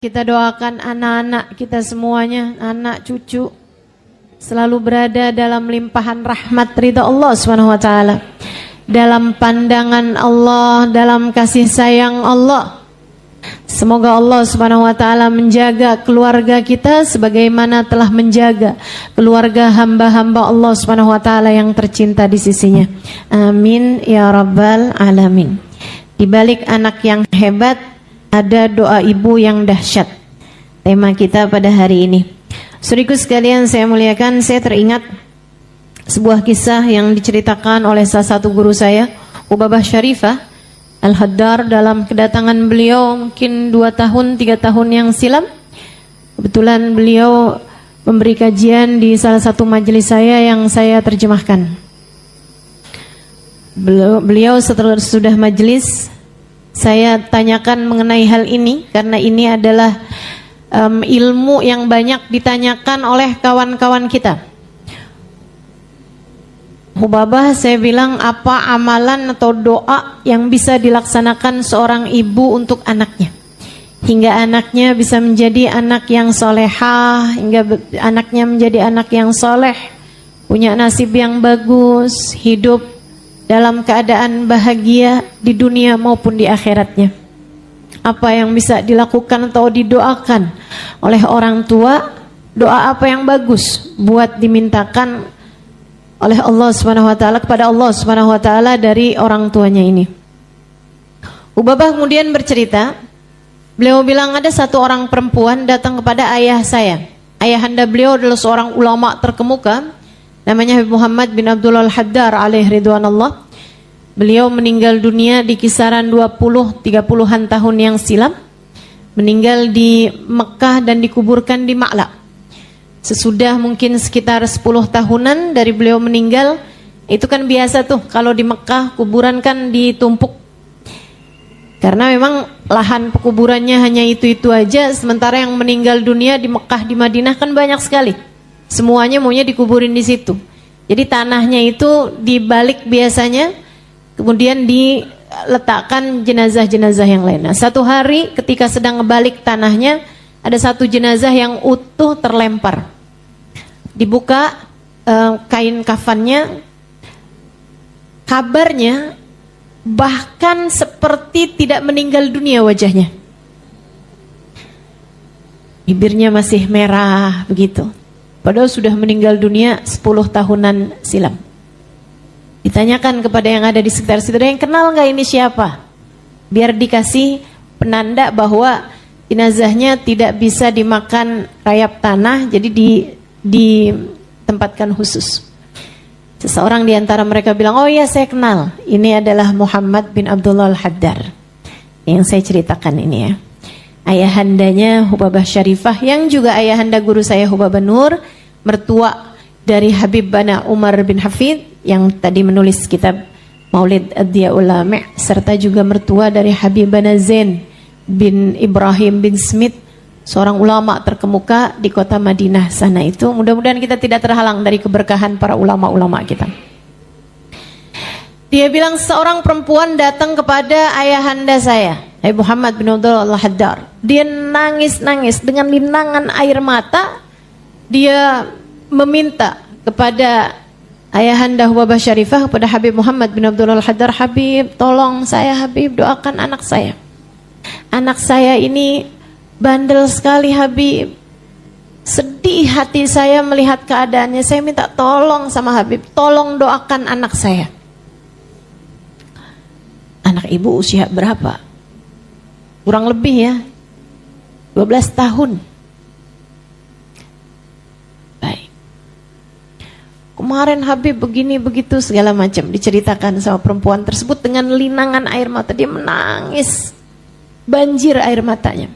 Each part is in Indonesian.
Kita doakan anak-anak kita semuanya, anak cucu selalu berada dalam limpahan rahmat ridha Allah SWT, dalam pandangan Allah, dalam kasih sayang Allah. Semoga Allah SWT menjaga keluarga kita sebagaimana telah menjaga keluarga hamba-hamba Allah SWT yang tercinta di sisinya. Amin ya rabbal alamin. Di balik anak yang hebat ada doa ibu yang dahsyat. Tema kita pada hari ini. Saudaraku sekalian saya muliakan, saya teringat sebuah kisah yang diceritakan oleh salah satu guru saya, Ubabah Syarifah Al-Haddar, dalam kedatangan beliau mungkin 2 tahun 3 tahun yang silam. Kebetulan beliau memberi kajian di salah satu majelis saya yang saya terjemahkan. Beliau setelah sudah majelis, saya tanyakan mengenai hal ini karena ini adalah ilmu yang banyak ditanyakan oleh kawan-kawan kita. Hubabah, saya bilang, apa amalan atau doa yang bisa dilaksanakan seorang ibu untuk anaknya hingga anaknya bisa menjadi anak yang solehah, hingga anaknya menjadi anak yang soleh, punya nasib yang bagus, hidup dalam keadaan bahagia di dunia maupun di akhiratnya. Apa yang bisa dilakukan atau didoakan oleh orang tua? Doa apa yang bagus buat dimintakan oleh Allah SWT kepada Allah SWT dari orang tuanya ini? Ubabah kemudian bercerita, beliau bilang ada satu orang perempuan datang kepada ayah saya. Ayahanda beliau adalah seorang ulama terkemuka, namanya Habib Muhammad bin Abdullah Al-Haddar alaihi ridwanallah. Beliau meninggal dunia di kisaran 20-30an tahun yang silam. Meninggal di Mekah dan dikuburkan di Ma'la. Sesudah mungkin sekitar 10 tahunan dari beliau meninggal. Itu kan biasa tuh, kalau di Mekah kuburan kan ditumpuk. Karena memang lahan pekuburannya hanya itu-itu aja. Sementara yang meninggal dunia di Mekah, di Madinah kan banyak sekali. Semuanya maunya dikuburin di situ. Jadi tanahnya itu dibalik biasanya, kemudian diletakkan jenazah-jenazah yang lain. Nah, satu hari ketika sedang ngebalik tanahnya, ada satu jenazah yang utuh terlempar. Dibuka kain kafannya, kabarnya bahkan seperti tidak meninggal dunia wajahnya. Bibirnya masih merah begitu. Padahal sudah meninggal dunia 10 tahunan silam. Ditanyakan kepada yang ada di sekitar situ, yang kenal nggak ini siapa? Biar dikasih penanda bahwa jenazahnya tidak bisa dimakan rayap tanah, jadi ditempatkan khusus. Seseorang di antara mereka bilang, oh iya saya kenal, ini adalah Muhammad bin Abdullah Al-Haddar yang saya ceritakan ini ya. Ayahandanya Hubabah Syarifah, yang juga ayahanda guru saya Hubabah Nur, mertua dari Habib Bana Umar bin Hafid yang tadi menulis kitab Maulid Ad-Diyaul Lami', serta juga mertua dari Habib Bana Zain bin Ibrahim bin Smith, seorang ulama terkemuka di kota Madinah sana itu. Mudah-mudahan kita tidak terhalang dari keberkahan para ulama-ulama kita. Dia bilang seorang perempuan datang kepada ayahanda saya, Habib Muhammad bin Abdullah Al-Haddar. Dia nangis-nangis dengan linangan air mata. Dia meminta kepada ayahanda Hubabah Syarifah, kepada Habib Muhammad bin Abdullah Al-Haddar, Habib tolong saya, Habib doakan anak saya. Anak saya ini bandel sekali Habib. Sedih hati saya melihat keadaannya. Saya minta tolong sama Habib, tolong doakan anak saya. Anak ibu usia berapa? Kurang lebih ya 12 tahun. Kemarin Habib begini begitu segala macam diceritakan sama perempuan tersebut dengan linangan air mata. Dia menangis, banjir air matanya.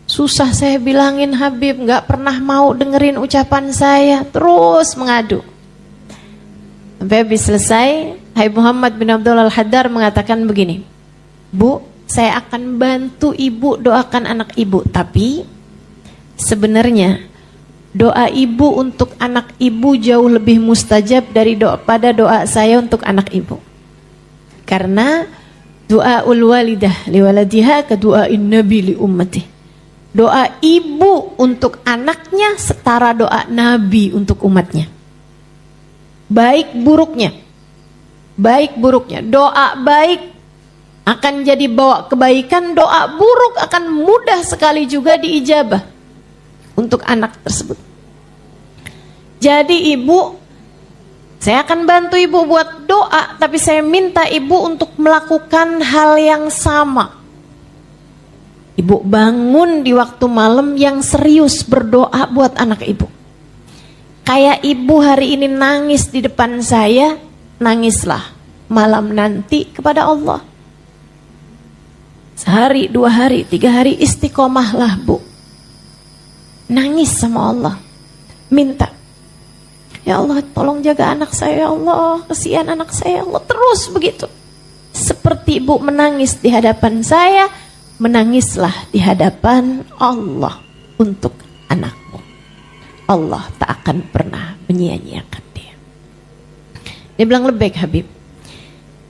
Susah saya bilangin Habib, nggak pernah mau dengerin ucapan saya, terus mengadu. Sampai habis selesai, Habib Muhammad bin Abdullah Al-Haddar mengatakan begini, Bu, saya akan bantu ibu doakan anak ibu, tapi sebenarnya doa ibu untuk anak ibu jauh lebih mustajab dari pada doa saya untuk anak ibu. Karena doa ul walidah li waladiha ka doa in nabi li ummati. Doa ibu untuk anaknya setara doa Nabi untuk umatnya. Baik buruknya, doa baik akan jadi bawa kebaikan, doa buruk akan mudah sekali juga diijabah untuk anak tersebut. Jadi ibu, saya akan bantu ibu buat doa, tapi saya minta ibu untuk melakukan hal yang sama. Ibu bangun di waktu malam yang serius berdoa buat anak ibu. Kayak ibu hari ini nangis di depan saya, nangislah malam nanti kepada Allah. Sehari, 2 hari, 3 hari istiqomahlah bu. Nangis sama Allah. Minta. Ya Allah tolong jaga anak saya ya Allah. Kasihan anak saya ya Allah. Terus begitu. Seperti ibu menangis di hadapan saya, menangislah di hadapan Allah untuk anakmu. Allah tak akan pernah menyia-nyiakan dia. Dia bilang lebih Habib.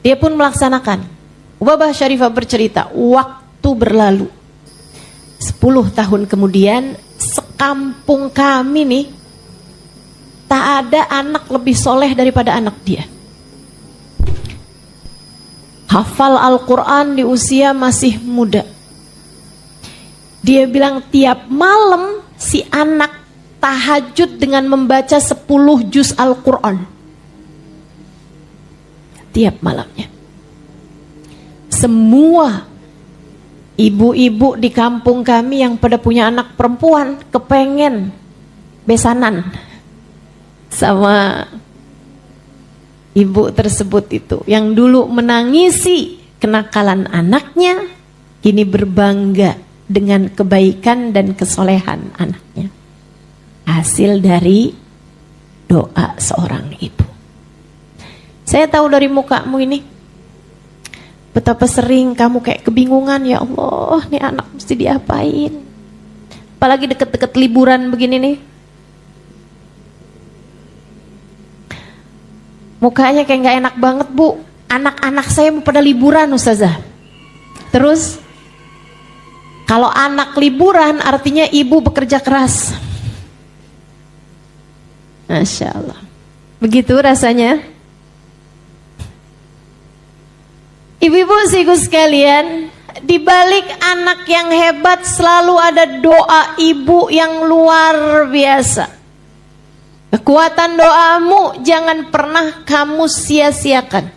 Dia pun melaksanakan. Ubabah Syarifah bercerita, waktu berlalu 10 tahun kemudian, sekampung kami nih tak ada anak lebih soleh daripada anak dia. Hafal Al-Quran di usia masih muda. Dia bilang tiap malam si anak tahajud dengan membaca 10 juz Al-Quran. Tiap malamnya. Semua ibu-ibu di kampung kami yang pada punya anak perempuan kepengen besanan sama ibu tersebut itu. Yang dulu menangisi kenakalan anaknya, kini berbangga dengan kebaikan dan kesolehan anaknya. Hasil dari doa seorang ibu. Saya tahu dari mukamu ini, betapa sering kamu kayak kebingungan, ya Allah, nih anak mesti diapain. Apalagi deket-deket liburan begini nih. Mukanya kayak gak enak banget bu. Anak-anak saya mau pada liburan Ustazah. Terus, kalau anak liburan artinya ibu bekerja keras. Masya Allah. Begitu rasanya. Ibu-ibu siku sekalian, di balik anak yang hebat selalu ada doa ibu yang luar biasa. Kekuatan doamu jangan pernah kamu sia-siakan.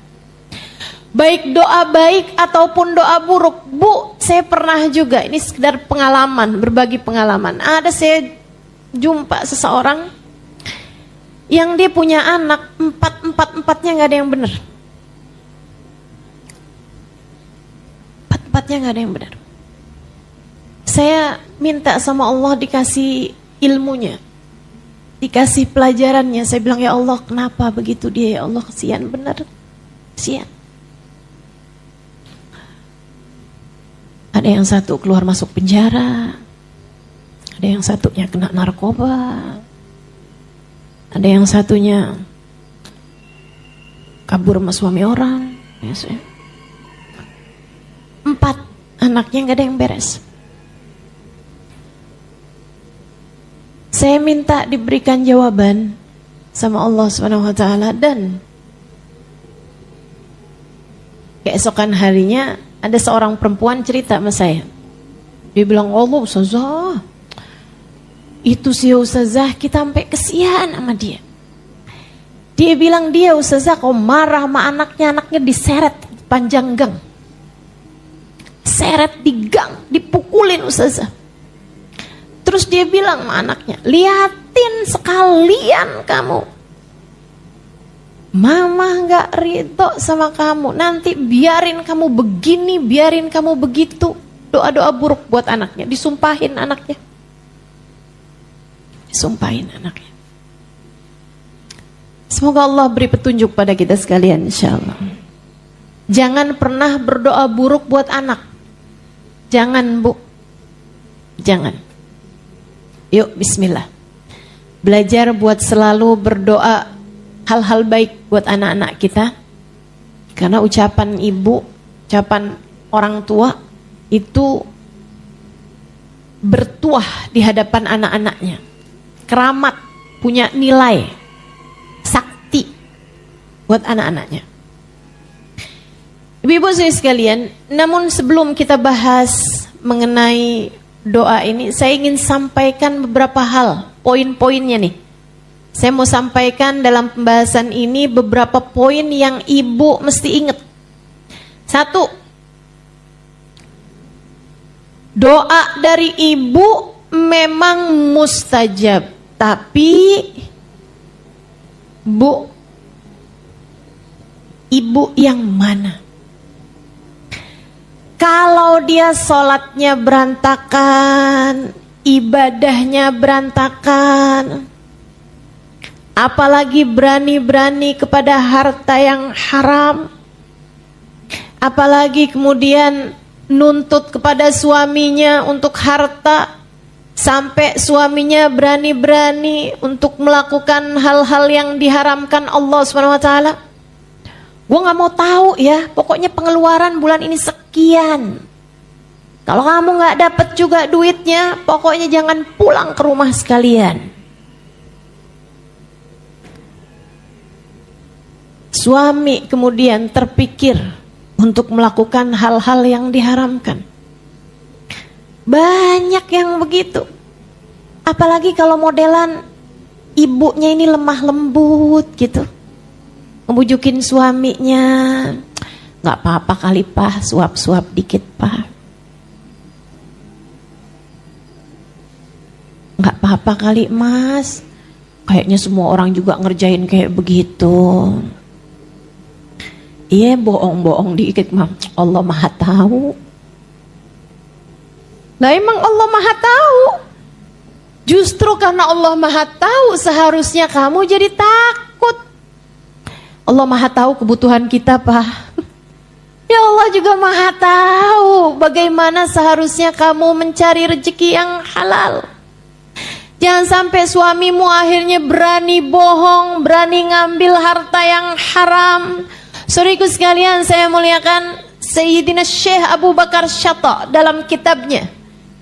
Baik doa baik ataupun doa buruk. Bu, saya pernah juga, ini sekedar pengalaman, berbagi pengalaman. Ada saya jumpa seseorang yang dia punya anak, empatnya gak ada yang benar. Empatnya gak ada yang benar. Saya minta sama Allah dikasih ilmunya, dikasih pelajarannya. Saya bilang, ya Allah kenapa begitu dia, ya Allah kesian benar, kesian. Ada yang satu keluar masuk penjara, ada yang satunya kena narkoba, ada yang satunya kabur sama suami orang. 4 anaknya gak ada yang beres. Saya minta diberikan jawaban sama Allah SWT, dan keesokan harinya ada seorang perempuan cerita sama saya. Dia bilang, Allah Ustazah, itu si Ustazah kita sampai kesian sama dia. Dia bilang, dia Ustazah kalau marah sama anaknya diseret panjang gang. Seret di gang, dipukulin Ustazah. Terus dia bilang sama anaknya, liatin sekalian kamu. Mama gak ridho sama kamu, nanti biarin kamu begini, biarin kamu begitu. Doa-doa buruk buat anaknya, disumpahin anaknya. Disumpahin anaknya. Semoga Allah beri petunjuk pada kita sekalian insyaallah. Jangan pernah berdoa buruk buat anak. Jangan bu, jangan. Yuk bismillah. Belajar buat selalu berdoa hal-hal baik buat anak-anak kita. Karena ucapan ibu, ucapan orang tua itu bertuah di hadapan anak-anaknya. Keramat, punya nilai, sakti buat anak-anaknya. Ibu-ibu sekalian, namun sebelum kita bahas mengenai doa ini, saya ingin sampaikan beberapa hal, poin-poinnya nih. Saya mau sampaikan dalam pembahasan ini beberapa poin yang ibu mesti ingat. Satu, doa dari ibu memang mustajab, tapi bu, ibu yang mana? Kalau dia sholatnya berantakan, ibadahnya berantakan, apalagi berani-berani kepada harta yang haram, apalagi kemudian nuntut kepada suaminya untuk harta, sampai suaminya berani-berani untuk melakukan hal-hal yang diharamkan Allah SWT. Gue gak mau tahu ya, pokoknya pengeluaran bulan ini sekian. Kalau kamu gak dapet juga duitnya, pokoknya jangan pulang ke rumah sekalian. Suami kemudian terpikir untuk melakukan hal-hal yang diharamkan. Banyak yang begitu. Apalagi kalau modelan ibunya ini lemah lembut gitu, ngebujukin suaminya, nggak apa-apa kali Pak, suap-suap dikit Pak, nggak apa-apa kali Mas, kayaknya semua orang juga ngerjain kayak begitu. Iya, bohong-bohong dikit mah, Allah Maha tahu. Nah emang Allah Maha tahu. Justru karena Allah Maha tahu, seharusnya kamu jadi takut. Allah Maha tahu kebutuhan kita, Pak. Ya Allah juga Maha tahu bagaimana seharusnya kamu mencari rezeki yang halal. Jangan sampai suamimu akhirnya berani bohong, berani ngambil harta yang haram. Saudaraku sekalian, saya muliakan Sayyidina Syekh Abu Bakar Syata dalam kitabnya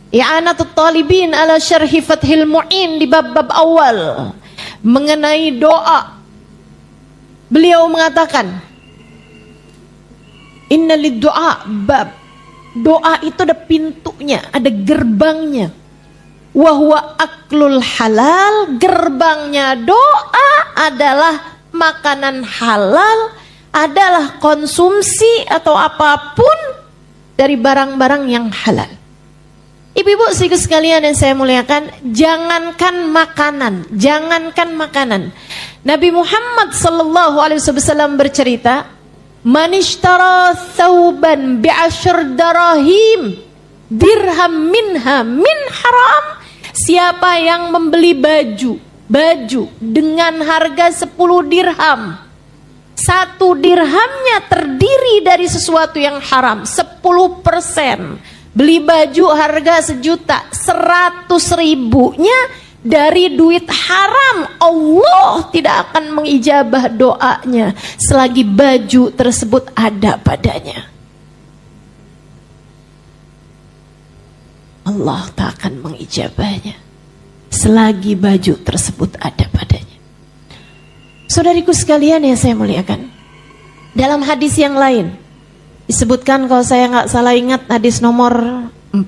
I'anatul Talibin ala Syarhi Fathil Mu'in di bab-bab awal mengenai doa. Beliau mengatakan, inna lid-du'a bab. Doa itu ada pintunya, ada gerbangnya. Wa huwa aklul halal. Gerbangnya doa adalah makanan halal, adalah konsumsi atau apapun dari barang-barang yang halal. Ibu-ibu sekalian yang saya muliakan, jangankan makanan. Nabi Muhammad SAW bercerita, man ishtara thawban bi'ashr darahim dirham minha min haram. Siapa yang membeli baju dengan harga 10 dirham, 1 dirhamnya terdiri dari sesuatu yang haram, 10%. Beli baju harga 1 juta, 100 ribunya dari duit haram, Allah tidak akan mengijabah doanya selagi baju tersebut ada padanya. Allah tak akan mengijabahnya selagi baju tersebut ada padanya. Saudariku sekalian yang saya muliakan, dalam hadis yang lain disebutkan, kalau saya nggak salah ingat, hadis nomor 4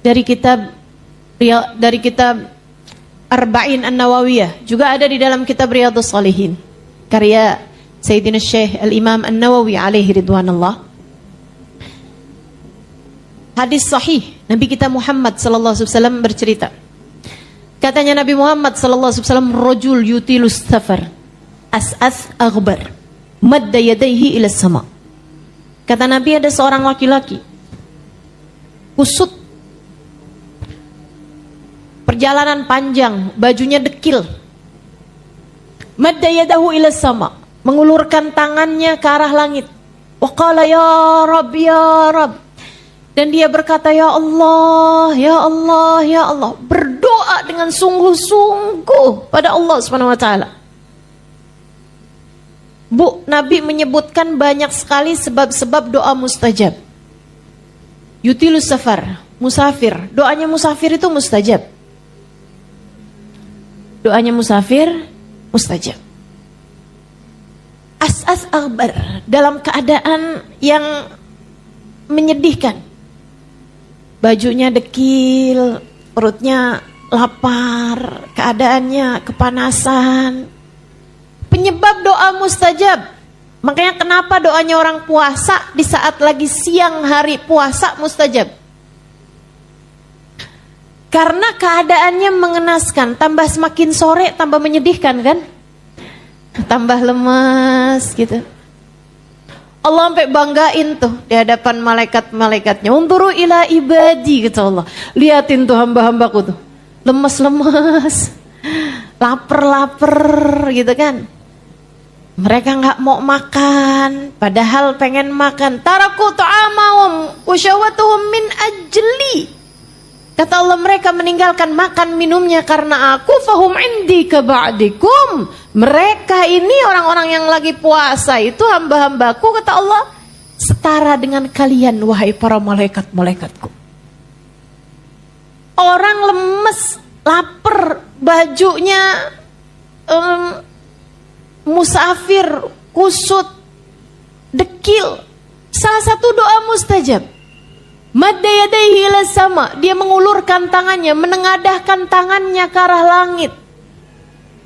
dari kitab Arba'in An-Nawawiyah, juga ada di dalam kitab Riyadhus Shalihin karya Sayyidina Syekh Al-Imam An-Nawawi alaihi ridwanullah. Hadis sahih, Nabi kita Muhammad sallallahu alaihi wasallam bercerita. Katanya Nabi Muhammad sallallahu alaihi wasallam, rajul yutilus safar as'ath aghbar madda yadayhi ila sama. Kata Nabi, ada seorang laki-laki kusut, perjalanan panjang, bajunya dekil, madda yadahu ila sama, mengulurkan tangannya ke arah langit. Wa qala ya Rabb ya Rabb. Dan dia berkata, ya Allah, ya Allah, ya Allah, berdoa dengan sungguh-sungguh pada Allah Subhanahu wa taala. Bu, Nabi menyebutkan banyak sekali sebab-sebab doa mustajab. Yutilus safar, musafir. Doanya musafir itu mustajab. Doanya musafir mustajab. As-as aghbar, dalam keadaan yang menyedihkan. Bajunya dekil, perutnya lapar, keadaannya kepanasan. Penyebab doa mustajab. Makanya kenapa doanya orang puasa di saat lagi siang hari puasa mustajab? Karena keadaannya mengenaskan, tambah semakin sore tambah menyedihkan kan? Tambah lemas gitu. Allah sampai banggain tuh di hadapan malaikat-malaikatnya. Unzuru ila ibadi, kata Allah. Liatin tuh hamba-hambaku tuh. Lemas-lemas, lapar-lapar gitu kan. Mereka nggak mau makan, padahal pengen makan. Taraku ta'amahum wa syahwatuhum min ajli. Kata Allah, mereka meninggalkan makan minumnya karena aku, fahum indi kaba'dikum. Mereka ini orang-orang yang lagi puasa itu hamba-hambaku, kata Allah, setara dengan kalian wahai para malaikat-malaikatku. Orang lemes, lapar, bajunya musafir, kusut, dekil. Salah satu doa mustajab. Madda yadayhi ila sama, dia mengulurkan tangannya, menengadahkan tangannya ke arah langit.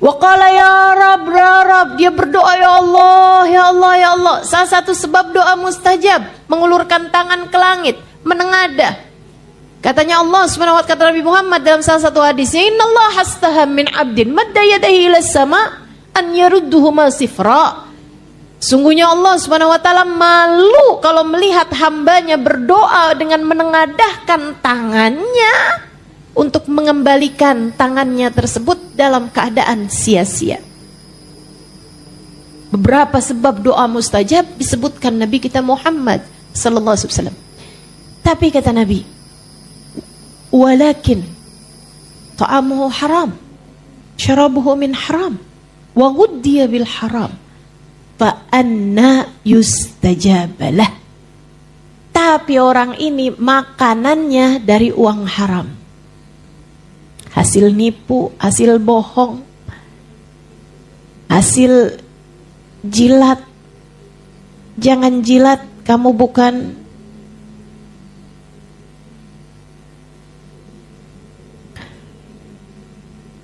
Wa qala ya Rabb, dia berdoa ya Allah, ya Allah, ya Allah. Salah satu sebab doa mustajab, mengulurkan tangan ke langit, menengadah. Katanya Allah Subhanahu wa ta'ala, kata Nabi Muhammad dalam salah satu hadisnya, innallaha hastaha min 'abdin madda yadayhi ila sama an yarudduhuma sifra. Sungguhnya Allah Subhanahu wa ta'ala malu kalau melihat hambanya berdoa dengan menengadahkan tangannya untuk mengembalikan tangannya tersebut dalam keadaan sia-sia. Beberapa sebab doa mustajab disebutkan Nabi kita Muhammad sallallahu alaihi wasallam. Tapi kata Nabi, walakin ta'amuhu haram, syarabuhu min haram, wa ghuddiya bil haram, fa anna yustajabalah. Tapi orang ini makanannya dari uang haram, hasil nipu, hasil bohong, hasil jilat. Jangan jilat, kamu bukan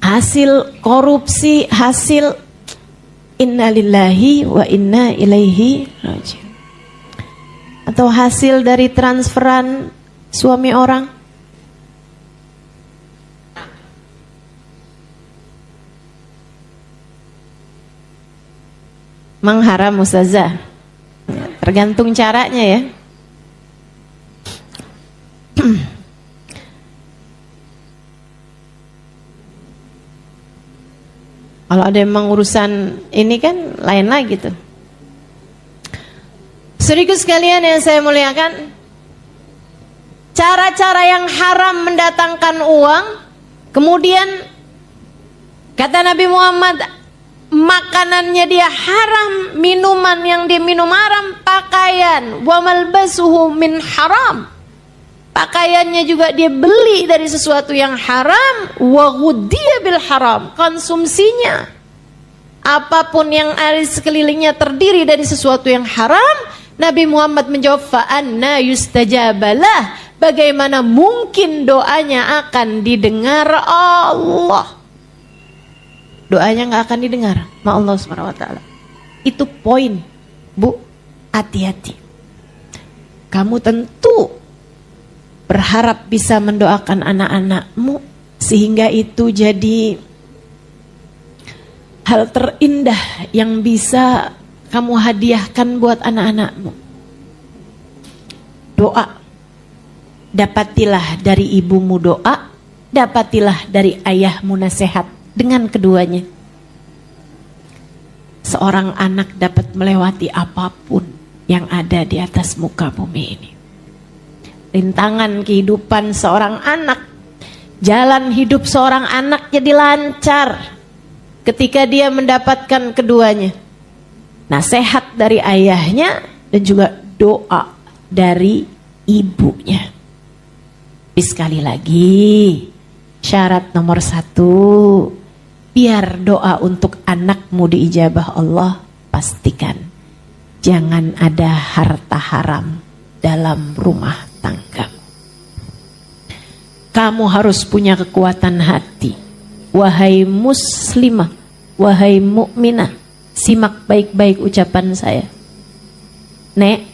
hasil korupsi, hasil innalillahi wa inna ilaihi raji'un, atau hasil dari transferan suami orang. Mengharam ustazah, tergantung caranya ya. Kalau ada emang urusan ini kan lain lagi tuh. Saudaraku sekalian yang saya muliakan, cara-cara yang haram mendatangkan uang, kemudian kata Nabi Muhammad, makanannya dia haram, minuman yang dia minum haram, pakaian wa malbasuhu min haram, pakaiannya juga dia beli dari sesuatu yang haram, wa ghuddiya bil haram, konsumsinya apapun yang ada di sekelilingnya terdiri dari sesuatu yang haram. Nabi Muhammad menjawab, fa anna yustajabalah, bagaimana mungkin doanya akan didengar Allah? Doanya nggak akan didengar sama Allah Subhanahu wa ta'ala. Itu poin, Bu, hati-hati. Kamu tentu berharap bisa mendoakan anak-anakmu sehingga itu jadi hal terindah yang bisa kamu hadiahkan buat anak-anakmu. Doa. Dapatilah dari ibumu doa, dapatilah dari ayahmu nasihat. Dengan keduanya, seorang anak dapat melewati apapun yang ada di atas muka bumi ini. Rintangan kehidupan seorang anak, jalan hidup seorang anak jadi lancar ketika dia mendapatkan keduanya. Nasihat dari ayahnya dan juga doa dari ibunya. Tapi sekali lagi, syarat nomor 1, biar doa untuk anakmu diijabah Allah, pastikan jangan ada harta haram dalam rumah tanggamu. Kamu harus punya kekuatan hati. Wahai muslimah, wahai mukminah, simak baik-baik ucapan saya. Nek,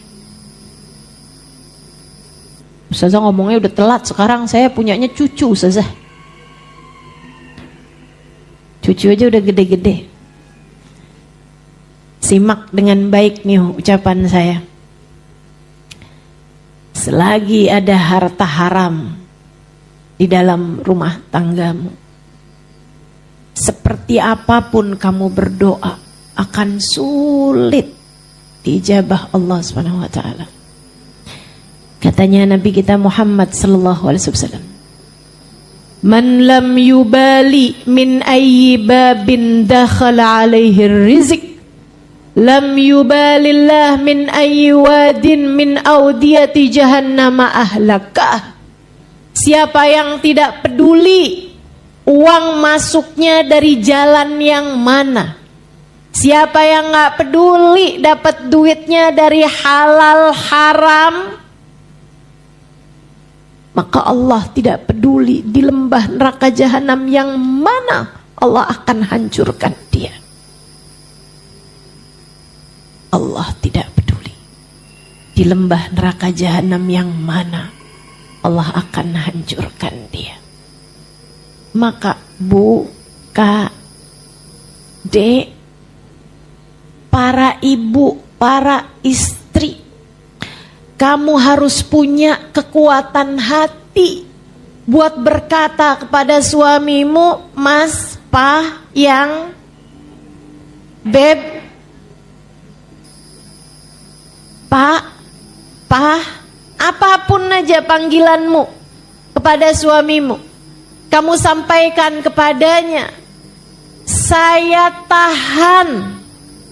Ustazah ngomongnya udah telat, sekarang saya punyanya cucu Ustazah. Cucu aja udah gede-gede. Simak dengan baik nih ucapan saya. Selagi ada harta haram di dalam rumah tanggamu, seperti apapun kamu berdoa akan sulit diijabah Allah Subhanahu wa taala. Katanya Nabi kita Muhammad sallallahu alaihi wasallam, "Man lam yubali min ayyi babin dakhala alaihi rizq, lam yubalillah min ayyi wadin min audiyati jahannama ahlakah." Siapa yang tidak peduli uang masuknya dari jalan yang mana, siapa yang gak peduli dapat duitnya dari halal haram, maka Allah tidak peduli di lembah neraka jahanam yang mana Allah akan hancurkan dia. Allah tidak peduli di lembah neraka jahanam yang mana Allah akan hancurkan dia. Maka Bu, Kak, Dek, para ibu, para istri, kamu harus punya kekuatan hati buat berkata kepada suamimu, Mas, Pak, Yang, Beb, Pak, apapun aja panggilanmu kepada suamimu, kamu sampaikan kepadanya, saya tahan,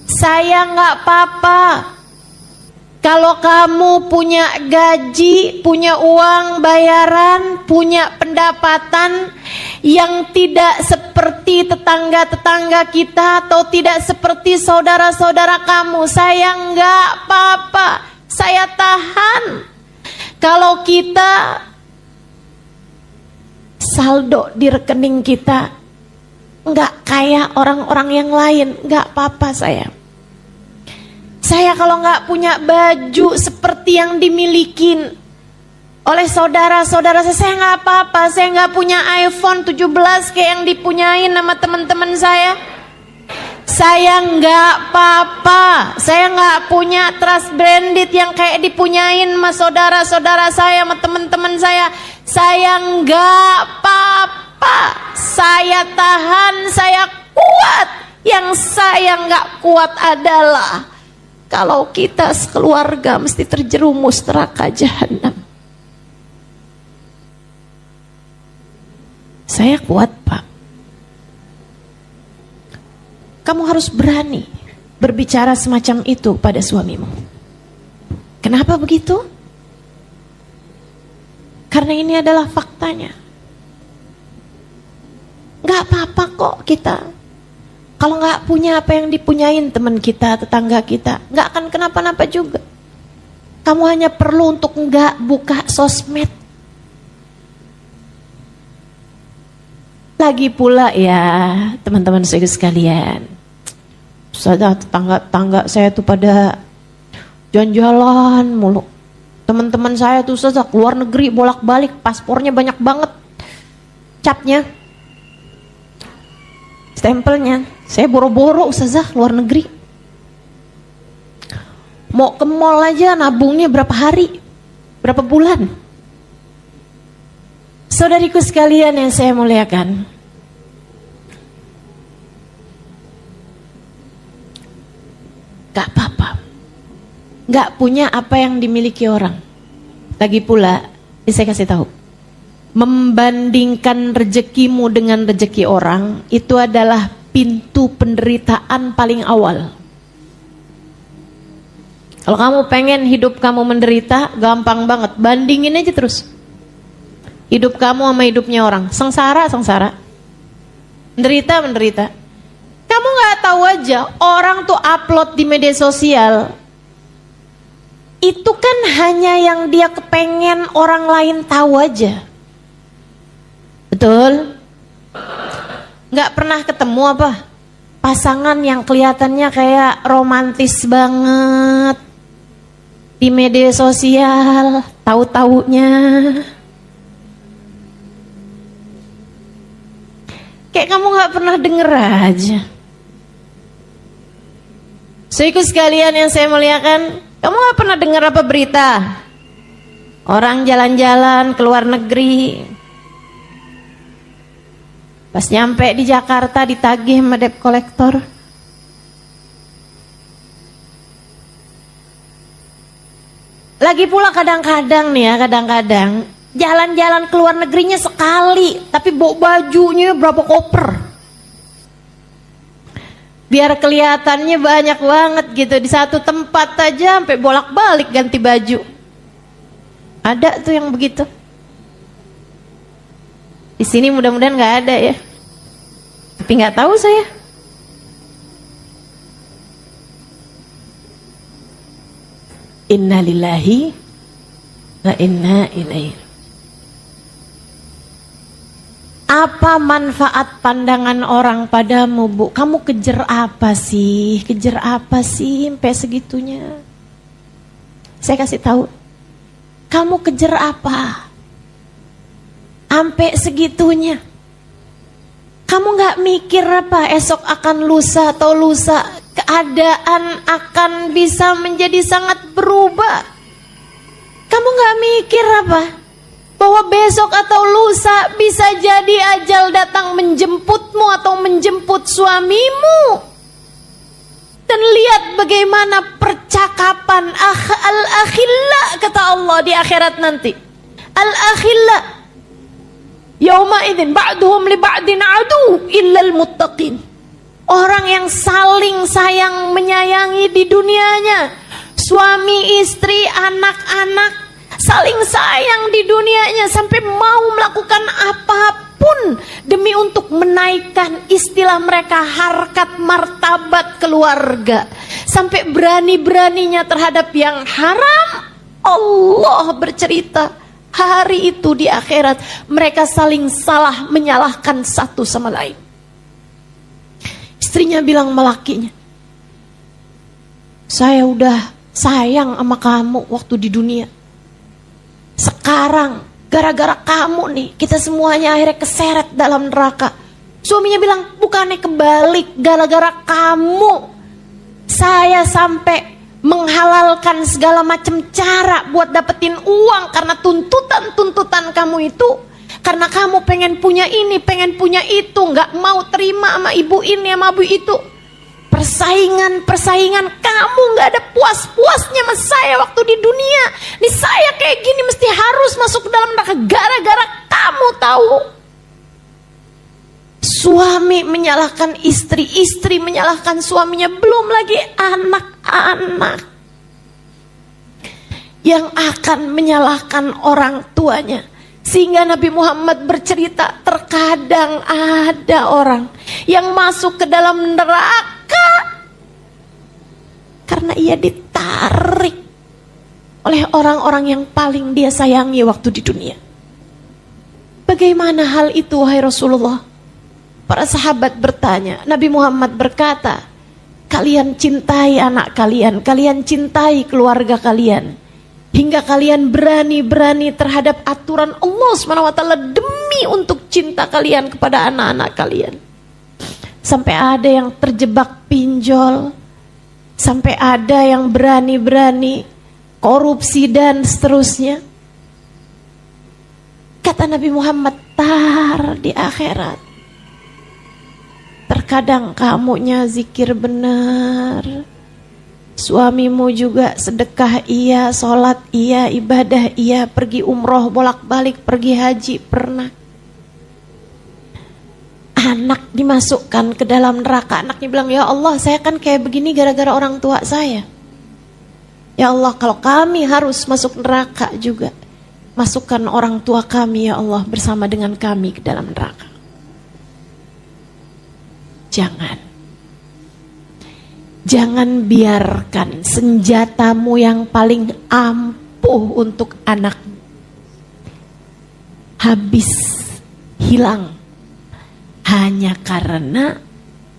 saya nggak apa-apa. Kalau kamu punya gaji, punya uang bayaran, punya pendapatan yang tidak seperti tetangga-tetangga kita atau tidak seperti saudara-saudara kamu, saya nggak apa-apa, saya tahan. Kalau kita saldo di rekening kita nggak kayak orang-orang yang lain, nggak apa-apa saya. Saya kalau nggak punya baju seperti yang dimiliki oleh saudara-saudara saya nggak apa-apa. Saya nggak punya iPhone 17 kayak yang dipunyain sama teman-teman saya. Saya nggak apa-apa. Saya nggak punya trust branded yang kayak dipunyain sama saudara-saudara saya, sama teman-teman saya. Saya nggak apa-apa. Saya tahan, saya kuat. Yang saya nggak kuat adalah kalau kita sekeluarga mesti terjerumus neraka jahanam. Saya kuat, Pak. Kamu harus berani berbicara semacam itu pada suamimu. Kenapa begitu? Karena ini adalah faktanya. Gak apa-apa kok kita. Kalau gak punya apa yang dipunyain teman kita, tetangga kita, gak akan kenapa-napa juga. Kamu hanya perlu untuk gak buka sosmed. Lagi pula ya teman-teman saya sekalian, tetangga saya tuh pada jalan-jalan mulu. Teman-teman saya tuh Ustazah keluar negeri bolak-balik, paspornya banyak banget, capnya, stempelnya. Saya boro-boro Ustazah luar negeri. Mau ke mall aja nabungnya berapa hari, berapa bulan. Saudariku sekalian yang saya muliakan, gak apa-apa, gak punya apa yang dimiliki orang. Lagi pula, saya kasih tahu, membandingkan rezekimu dengan rezeki orang itu adalah pintu penderitaan paling awal. Kalau kamu pengen hidup kamu menderita, gampang banget, bandingin aja terus. Hidup kamu sama hidupnya orang. Sengsara. Menderita. Kamu gak tahu aja, orang tuh upload di media sosial, itu kan hanya yang dia kepengen orang lain tahu aja. Betul? Gak pernah ketemu apa? Pasangan yang kelihatannya kayak romantis banget di media sosial, tahu-taunya kayak kamu gak pernah denger aja. Saudaraku sekalian yang saya muliakan, kamu gak pernah dengar apa berita orang jalan-jalan ke luar negeri, pas nyampe di Jakarta ditagih sama debt collector. Lagi pula kadang-kadang jalan-jalan ke luar negerinya sekali, tapi bawa bajunya berapa koper, biar kelihatannya banyak banget gitu. Di satu tempat aja sampai bolak-balik ganti baju. Ada tuh yang begitu. Di sini mudah-mudahan nggak ada ya, tapi nggak tahu saya. Innalillahi wa inna ilaihi. Apa manfaat pandangan orang padamu, Bu? Kamu kejar apa sih? Sampai segitunya? Saya kasih tahu. Kamu kejar apa? Sampai segitunya? Kamu gak mikir apa esok akan lusa atau lusa keadaan akan bisa menjadi sangat berubah? Kamu gak mikir apa? Bahwa besok atau lusa bisa jadi ajal datang menjemputmu atau menjemput suamimu. Dan lihat bagaimana percakapan al-akhilla, kata Allah di akhirat nanti. Al-akhilla yauma idzin ba'duhum li ba'din adu illal muttaqin. Orang yang saling sayang menyayangi di dunianya, suami, istri, anak-anak, saling sayang di dunianya sampai mau melakukan apapun demi untuk menaikkan istilah mereka harkat martabat keluarga, sampai berani-beraninya terhadap yang haram. Allah bercerita hari itu di akhirat mereka saling salah menyalahkan satu sama lain. Istrinya bilang sama lakinya, saya udah sayang sama kamu waktu di dunia, sekarang gara-gara kamu nih kita semuanya akhirnya keseret dalam neraka. Suaminya bilang, bukannya kebalik, gara-gara kamu saya sampai menghalalkan segala macam cara buat dapetin uang karena tuntutan kamu itu. Karena kamu pengen punya ini, pengen punya itu, gak mau terima sama ibu ini, sama ibu itu. Persaingan, kamu gak ada puas-puasnya sama saya waktu di dunia. Nih saya kayak gini mesti harus masuk ke dalam neraka gara-gara kamu tahu. Suami menyalahkan istri, istri menyalahkan suaminya, belum lagi anak-anak yang akan menyalahkan orang tuanya. Sehingga Nabi Muhammad bercerita, terkadang ada orang yang masuk ke dalam neraka karena ia ditarik oleh orang-orang yang paling dia sayangi waktu di dunia. Bagaimana hal itu, wahai Rasulullah? Para sahabat bertanya. Nabi Muhammad berkata, kalian cintai anak kalian, kalian cintai keluarga kalian, hingga kalian berani-berani terhadap aturan Allah SWT demi untuk cinta kalian kepada anak-anak kalian. Sampai ada yang terjebak pinjol, sampai ada yang berani-berani korupsi dan seterusnya. Kata Nabi Muhammad, tar di akhirat, terkadang kamunya zikir benar, suamimu juga sedekah iya, sholat iya, ibadah iya, pergi umroh bolak-balik, pergi haji pernah. Anak dimasukkan ke dalam neraka, anaknya bilang, ya Allah saya kan kayak begini gara-gara orang tua saya. Ya Allah, kalau kami harus masuk neraka juga, masukkan orang tua kami ya Allah bersama dengan kami ke dalam neraka. Jangan biarkan senjatamu yang paling ampuh untuk anakmu habis, hilang, hanya karena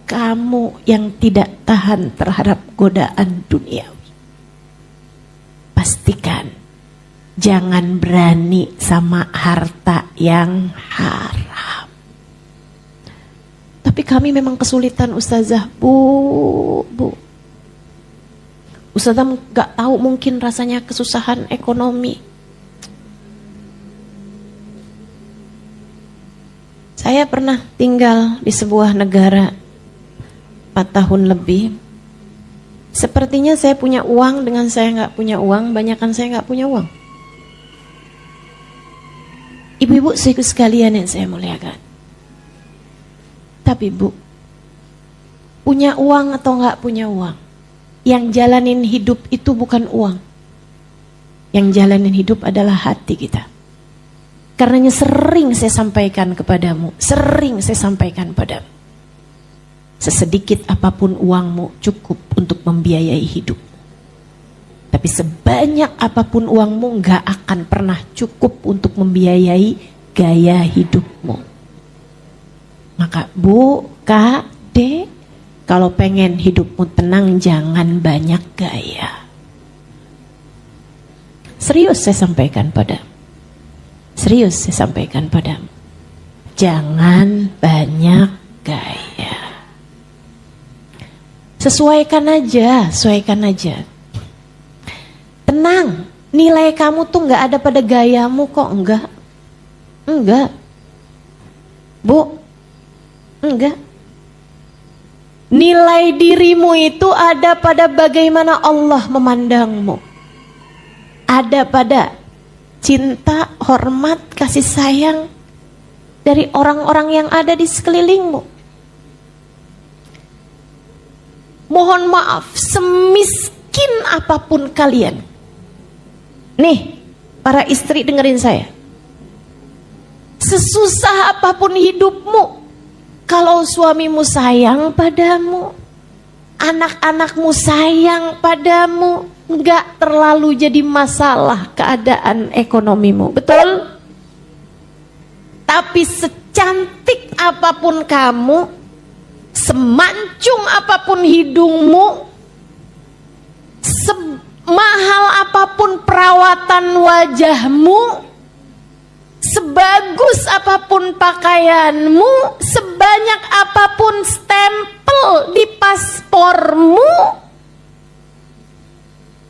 kamu yang tidak tahan terhadap godaan duniawi. Pastikan jangan berani sama harta yang haram. Tapi kami memang kesulitan Ustazah, Bu. Ustazah gak tahu mungkin rasanya kesusahan ekonomi. Saya pernah tinggal di sebuah negara 4 tahun lebih. Sepertinya saya punya uang dengan saya gak punya uang, banyakan saya gak punya uang. Ibu-ibu sekalian yang saya muliakan. Tapi Bu, punya uang atau gak punya uang, yang jalanin hidup itu bukan uang. Yang jalanin hidup adalah hati kita. Karenanya sering saya sampaikan kepadamu, sesedikit apapun uangmu cukup untuk membiayai hidup. Tapi sebanyak apapun uangmu gak akan pernah cukup untuk membiayai gaya hidupmu. Maka Bu, Kak, Dek, kalau pengen hidupmu tenang jangan banyak gaya. Serius saya sampaikan padamu. Jangan banyak gaya. Sesuaikan aja. Tenang, nilai kamu tuh gak ada pada gayamu kok, enggak. Bu, enggak. Nilai dirimu itu ada pada bagaimana Allah memandangmu. Ada pada cinta, hormat, kasih sayang dari orang-orang yang ada di sekelilingmu. Mohon maaf, semiskin apapun kalian. Nih, para istri dengerin saya. Sesusah apapun hidupmu, kalau suamimu sayang padamu, anak-anakmu sayang padamu, enggak terlalu jadi masalah keadaan ekonomimu, betul? Tapi secantik apapun kamu, semancung apapun hidungmu, semahal apapun perawatan wajahmu, sebagus apapun pakaianmu, sebanyak apapun stempel di paspormu,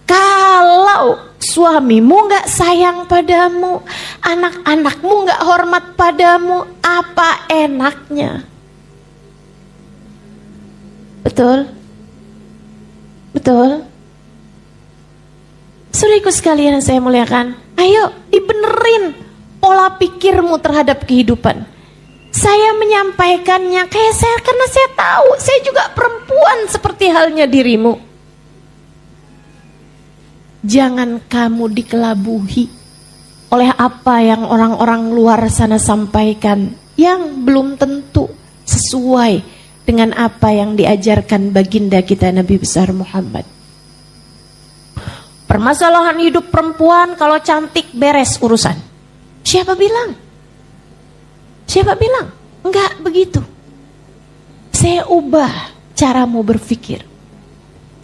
kalau suamimu gak sayang padamu, anak-anakmu gak hormat padamu, apa enaknya? Betul? Saudaraku sekalian yang saya muliakan, ayo dibenerin pola pikirmu terhadap kehidupan. Saya menyampaikannya karena saya tahu saya juga perempuan seperti halnya dirimu. Jangan kamu dikelabuhi oleh apa yang orang-orang luar sana sampaikan yang belum tentu sesuai dengan apa yang diajarkan baginda kita Nabi besar Muhammad. Permasalahan hidup perempuan kalau cantik beres urusan. Siapa bilang? Enggak begitu. Saya ubah caramu berpikir.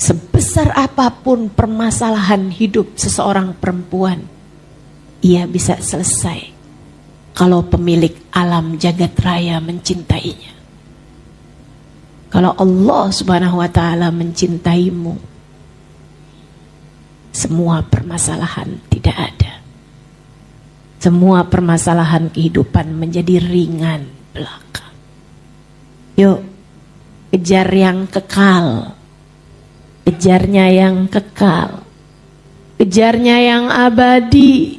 Sebesar apapun permasalahan hidup seseorang perempuan, ia bisa selesai kalau pemilik alam jagat raya mencintainya. Kalau Allah Subhanahu wa ta'ala mencintaimu, semua permasalahan tidak ada. Semua permasalahan kehidupan menjadi ringan belaka. Yuk, kejar yang kekal. Kejarnya yang kekal. Kejarnya yang abadi.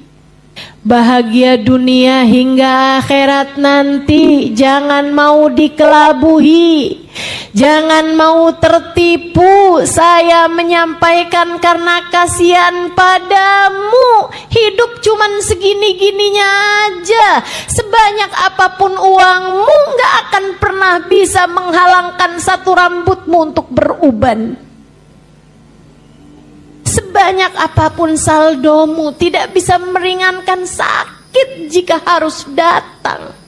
Bahagia dunia hingga akhirat nanti. Jangan mau dikelabuhi. Jangan mau tertipu. Saya menyampaikan karena kasihan padamu. Hidup cuman segini-gininya aja. Sebanyak apapun uangmu gak akan pernah bisa menghalangkan satu rambutmu untuk beruban. Sebanyak apapun saldomu tidak bisa meringankan sakit jika harus datang.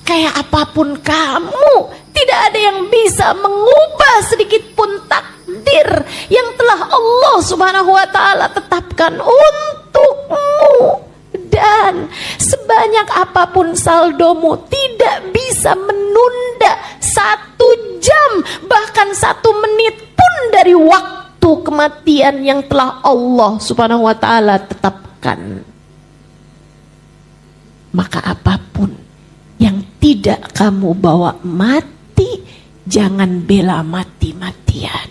Kayak apapun kamu, tidak ada yang bisa mengubah sedikit pun takdir yang telah Allah Subhanahu wa taala tetapkan untukmu. Dan sebanyak apapun saldomu tidak bisa menunda 1 jam bahkan 1 menit pun dari waktu kematian yang telah Allah Subhanahu wa taala tetapkan. Maka apapun yang tidak kamu bawa mati, jangan bela mati-matian.